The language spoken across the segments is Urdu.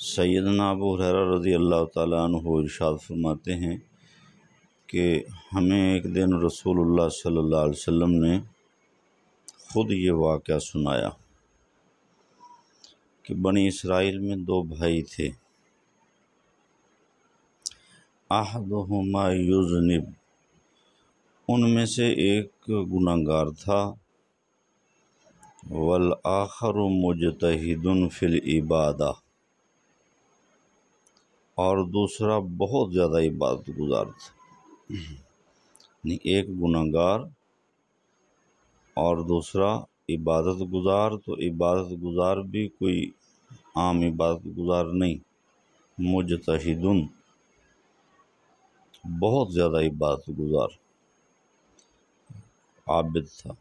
سیدنا ابو ہریرہ رضی اللہ تعالیٰ عنہ ارشاد فرماتے ہیں کہ ہمیں ایک دن رسول اللہ صلی اللہ علیہ وسلم نے خود یہ واقعہ سنایا کہ بنی اسرائیل میں دو بھائی تھے، احدہما یذنب، ان میں سے ایک گناہگار تھا، والآخر مجتہد فی العبادہ، اور دوسرا بہت زیادہ عبادت گزار تھا۔ یعنی ایک گناہگار اور دوسرا عبادت گزار، تو عبادت گزار بھی کوئی عام عبادت گزار نہیں، مجتہدن، بہت زیادہ عبادت گزار عابد تھا۔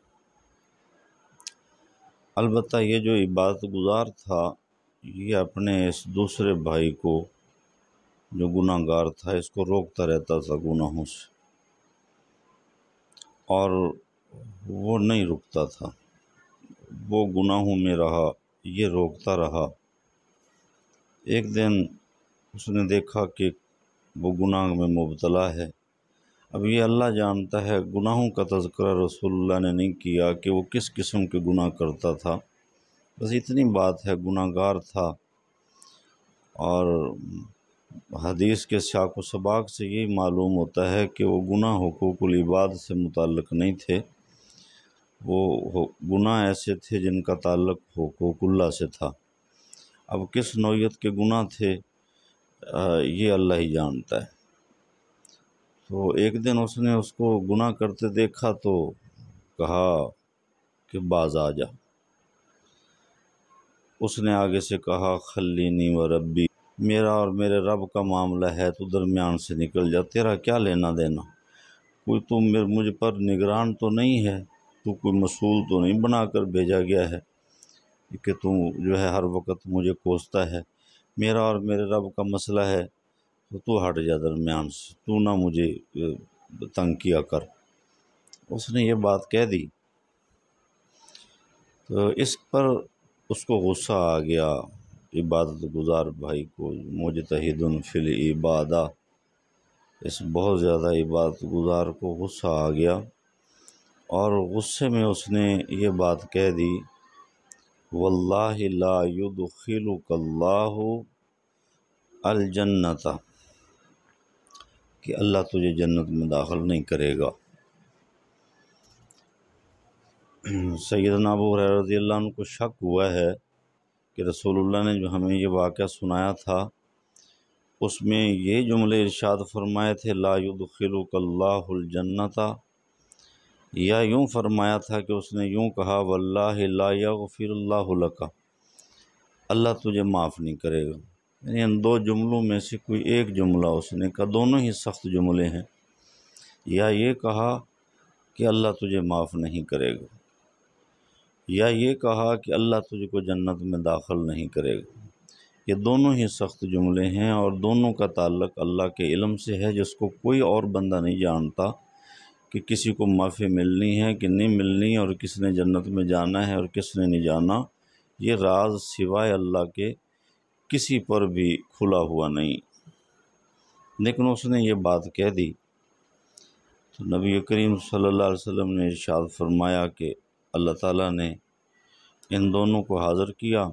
البتہ یہ جو عبادت گزار تھا یہ اپنے اس دوسرے بھائی کو جو گناہ گار تھا اس کو روکتا رہتا تھا گناہوں سے، اور وہ نہیں رکتا تھا، وہ گناہوں میں رہا، یہ روکتا رہا۔ ایک دن اس نے دیکھا کہ وہ گناہ میں مبتلا ہے۔ اب یہ اللہ جانتا ہے، گناہوں کا تذکرہ رسول اللہ نے نہیں کیا کہ وہ کس قسم کے گناہ کرتا تھا، بس اتنی بات ہے گناہ گار تھا۔ اور حدیث کے سیاق و سباق سے یہی معلوم ہوتا ہے کہ وہ گناہ حقوق العباد سے متعلق نہیں تھے، وہ گناہ ایسے تھے جن کا تعلق حقوق اللہ سے تھا۔ اب کس نوعیت کے گناہ تھے یہ اللہ ہی جانتا ہے۔ تو ایک دن اس نے اس کو گناہ کرتے دیکھا تو کہا کہ باز آ جا۔ اس نے آگے سے کہا خلینی و ربی، میرا اور میرے رب کا معاملہ ہے، تو درمیان سے نکل جا، تیرا کیا لینا دینا، کوئی تو مجھ پر نگران تو نہیں ہے، تو کوئی مسئول تو نہیں بنا کر بھیجا گیا ہے کہ تو جو ہے ہر وقت مجھے کوستا ہے، میرا اور میرے رب کا مسئلہ ہے، تو ہٹ جا درمیان سے، تو نہ مجھے تنگ کیا کر۔ اس نے یہ بات کہہ دی تو اس پر اس کو غصہ آ گیا، عبادت گزار بھائی کو، مجتہد فی العبادہ، اس بہت زیادہ عبادت گزار کو غصہ آ گیا، اور غصے میں اس نے یہ بات کہہ دی، واللہ لا یدخلک اللہ الجنت، کہ اللہ تجھے جنت میں داخل نہیں کرے گا۔ سیدنا ابو ہریرہ رضی اللہ عنہ کو شک ہوا ہے کہ رسول اللہ نے جو ہمیں یہ واقعہ سنایا تھا اس میں یہ جملے ارشاد فرمائے تھے لا یدخلک اللہ الجنت، یا یوں فرمایا تھا کہ اس نے یوں کہا واللہ لا یغفر اللہ لک، اللہ تجھے معاف نہیں کرے گا۔ یعنی ان دو جملوں میں سے کوئی ایک جملہ اس نے کہا، دونوں ہی سخت جملے ہیں، یا یہ کہا کہ اللہ تجھے معاف نہیں کرے گا، یا یہ کہا کہ اللہ تجھ کو جنت میں داخل نہیں کرے گا۔ یہ دونوں ہی سخت جملے ہیں اور دونوں کا تعلق اللہ کے علم سے ہے، جس کو کوئی اور بندہ نہیں جانتا کہ کسی کو معافی ملنی ہے کہ نہیں ملنی، اور کس نے جنت میں جانا ہے اور کس نے نہیں جانا، یہ راز سوائے اللہ کے کسی پر بھی کھلا ہوا نہیں۔ لیکن اس نے یہ بات کہہ دی تو نبی کریم صلی اللہ علیہ وسلم نے ارشاد فرمایا کہ اللہ تعالیٰ نے ان دونوں کو حاضر کیا،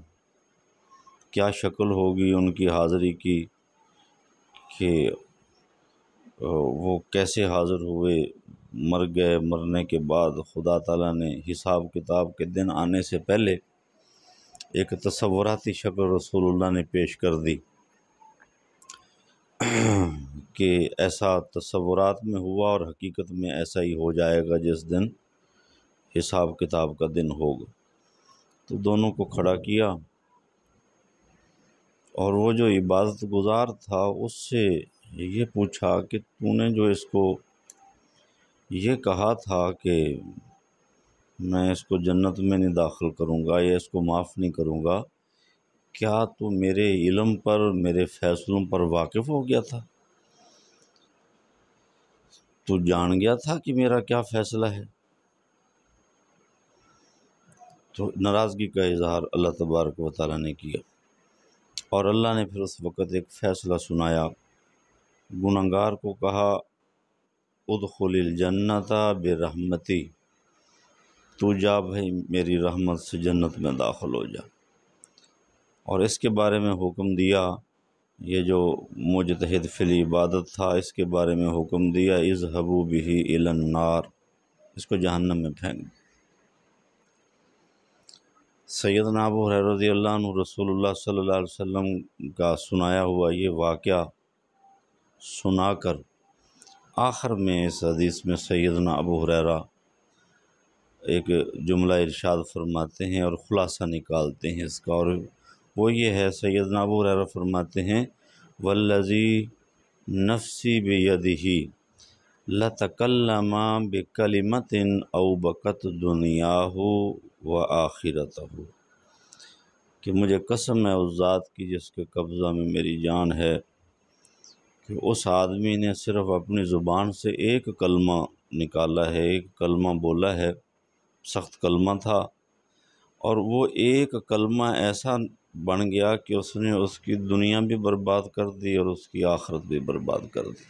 کیا شکل ہوگی ان کی حاضری کی کہ وہ کیسے حاضر ہوئے، مر گئے، مرنے کے بعد خدا تعالیٰ نے حساب کتاب کے دن آنے سے پہلے ایک تصوراتی شکل رسول اللہ نے پیش کر دی کہ ایسا تصورات میں ہوا اور حقیقت میں ایسا ہی ہو جائے گا جس دن حساب کتاب کا دن ہوگا۔ تو دونوں کو کھڑا کیا، اور وہ جو عبادت گزار تھا اس سے یہ پوچھا کہ تو نے جو اس کو یہ کہا تھا کہ میں اس کو جنت میں نہیں داخل کروں گا یا اس کو معاف نہیں کروں گا، کیا تو میرے علم پر، میرے فیصلوں پر واقف ہو گیا تھا؟ تو جان گیا تھا کہ میرا کیا فیصلہ ہے؟ تو ناراضگی کا اظہار اللہ تبارک و تعالیٰ نے کیا۔ اور اللہ نے پھر اس وقت ایک فیصلہ سنایا، گنہگار کو کہا ادخل الجنت برحمتی، تو جا بھائی میری رحمت سے جنت میں داخل ہو جا، اور اس کے بارے میں حکم دیا، یہ جو مجتہد فی العبادت تھا اس کے بارے میں حکم دیا اذهبوا به الی النار، اس کو جہنم میں پھینک دو۔ سیدنا ابو ہریرہ رضی اللہ عنہ رسول اللہ صلی اللہ علیہ وسلم کا سنایا ہوا یہ واقعہ سنا کر آخر میں اس حدیث میں سیدنا ابو ہریرہ ایک جملہ ارشاد فرماتے ہیں اور خلاصہ نکالتے ہیں اس کا، اور وہ یہ ہے، سیدنا ابو ہریرہ فرماتے ہیں والذی نفسی بیدہ لتکلم بکلمۃ اوبقت دنیاہ و آخرتہ، کہ مجھے قسم ہے اس ذات کی جس کے قبضہ میں میری جان ہے، کہ اس آدمی نے صرف اپنی زبان سے ایک کلمہ نکالا ہے، ایک کلمہ بولا ہے، سخت کلمہ تھا، اور وہ ایک کلمہ ایسا بن گیا کہ اس نے اس کی دنیا بھی برباد کر دی اور اس کی آخرت بھی برباد کر دی۔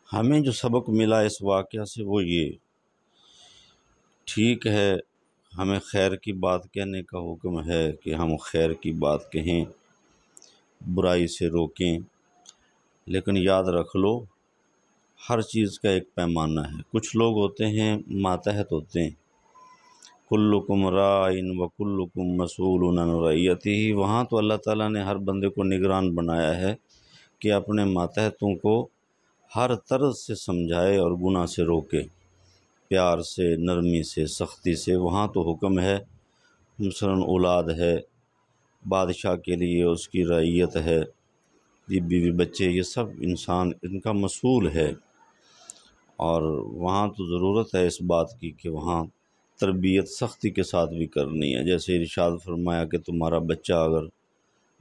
ہمیں جو سبق ملا اس واقعہ سے وہ یہ، ٹھیک ہے ہمیں خیر کی بات کہنے کا حکم ہے کہ ہم خیر کی بات کہیں، برائی سے روکیں، لیکن یاد رکھ لو ہر چیز کا ایک پیمانہ ہے۔ کچھ لوگ ہوتے ہیں ماتحت ہوتے ہیں، کلکم راعٍ وکلکم مسئول عن رعیتہ، وہاں تو اللہ تعالیٰ نے ہر بندے کو نگران بنایا ہے کہ اپنے ماتحتوں کو ہر طرز سے سمجھائے اور گناہ سے روکے، پیار سے، نرمی سے، سختی سے۔ وہاں تو حکم ہے، مثلاً اولاد ہے، بادشاہ کے لیے اس کی رعیت ہے، یہ بیوی بچے، یہ سب انسان ان کا مسئول ہے، اور وہاں تو ضرورت ہے اس بات کی کہ وہاں تربیت سختی کے ساتھ بھی کرنی ہے۔ جیسے ارشاد فرمایا کہ تمہارا بچہ اگر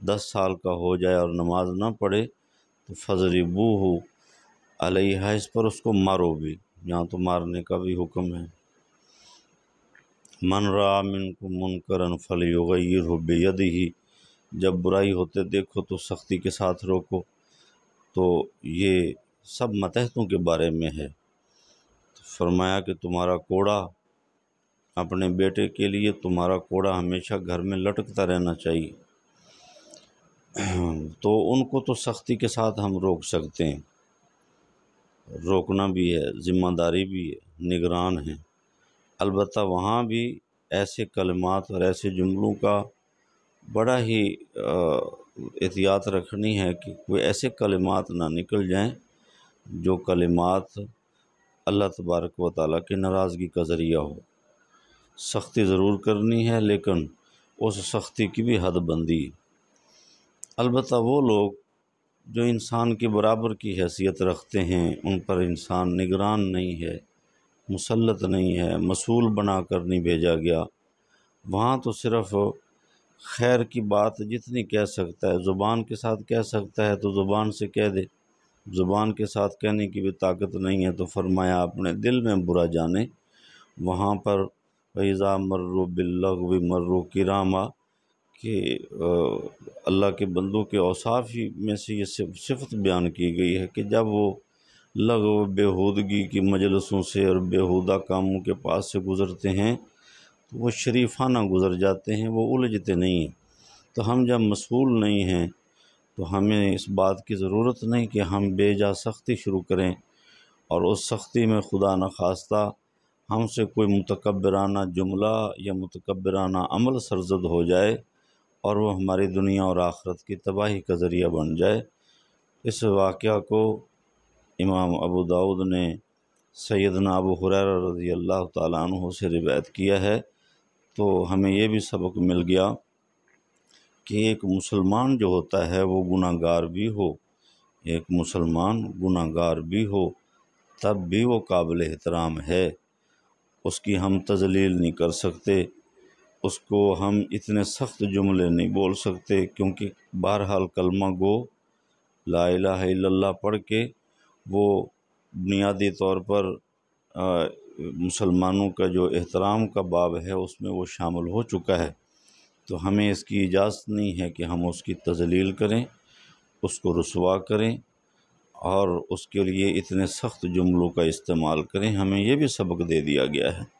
10 سال کا ہو جائے اور نماز نہ پڑھے تو فضربوہ علیہا، اس پر اس کو مارو بھی، یہاں تو مارنے کا بھی حکم ہے۔ من رأى منکم منکرا فلیغیرہ بیدہ، جب برائی ہوتے دیکھو تو سختی کے ساتھ روکو۔ تو یہ سب ماتحتوں کے بارے میں ہے۔ فرمایا کہ تمہارا کوڑا اپنے بیٹے کے لیے، تمہارا کوڑا ہمیشہ گھر میں لٹکتا رہنا چاہیے، تو ان کو تو سختی کے ساتھ ہم روک سکتے ہیں، روکنا بھی ہے، ذمہ داری بھی ہے، نگران ہیں۔ البتہ وہاں بھی ایسے کلمات اور ایسے جملوں کا بڑا ہی احتیاط رکھنی ہے کہ کوئی ایسے کلمات نہ نکل جائیں جو کلمات اللہ تبارک و تعالیٰ کی ناراضگی کا ذریعہ ہو۔ سختی ضرور کرنی ہے لیکن اس سختی کی بھی حد بندی۔ البتہ وہ لوگ جو انسان کے برابر کی حیثیت رکھتے ہیں، ان پر انسان نگران نہیں ہے، مسلط نہیں ہے، مسئول بنا کر نہیں بھیجا گیا، وہاں تو صرف خیر کی بات جتنی کہہ سکتا ہے، زبان کے ساتھ کہہ سکتا ہے تو زبان سے کہہ دے، زبان کے ساتھ کہنے کی بھی طاقت نہیں ہے تو فرمایا اپنے دل میں برا جانے۔ وہاں پر وَإِذَا مَرُّوا بِاللَّغْوِ مَرُّوا كِرَامًا، کہ اللہ کے بندوں کے اوصاف ہی میں سے یہ صفت بیان کی گئی ہے کہ جب وہ لغو بیہودگی کی مجلسوں سے اور بیہودہ کاموں کے پاس سے گزرتے ہیں تو وہ شریفانہ گزر جاتے ہیں، وہ الجھتے نہیں ہیں۔ تو ہم جب مسئول نہیں ہیں تو ہمیں اس بات کی ضرورت نہیں کہ ہم بے جا سختی شروع کریں، اور اس سختی میں خدا نخواستہ ہم سے کوئی متکبرانہ جملہ یا متکبرانہ عمل سرزد ہو جائے اور وہ ہماری دنیا اور آخرت کی تباہی کا ذریعہ بن جائے۔ اس واقعہ کو امام ابو داؤد نے سیدنا ابو ہریرہ رضی اللہ تعالیٰ عنہ سے روایت کیا ہے، تو ہمیں یہ بھی سبق مل گیا کہ ایک مسلمان جو ہوتا ہے وہ گناہ گار بھی ہو، ایک مسلمان گناہ گار بھی ہو تب بھی وہ قابل احترام ہے، اس کی ہم تذلیل نہیں کر سکتے، اس کو ہم اتنے سخت جملے نہیں بول سکتے، کیونکہ بہرحال کلمہ گو لا الہ الا اللہ پڑھ کے وہ بنیادی طور پر مسلمانوں کا جو احترام کا باب ہے اس میں وہ شامل ہو چکا ہے۔ تو ہمیں اس کی اجازت نہیں ہے کہ ہم اس کی تذلیل کریں، اس کو رسوا کریں اور اس کے لیے اتنے سخت جملوں کا استعمال کریں۔ ہمیں یہ بھی سبق دے دیا گیا ہے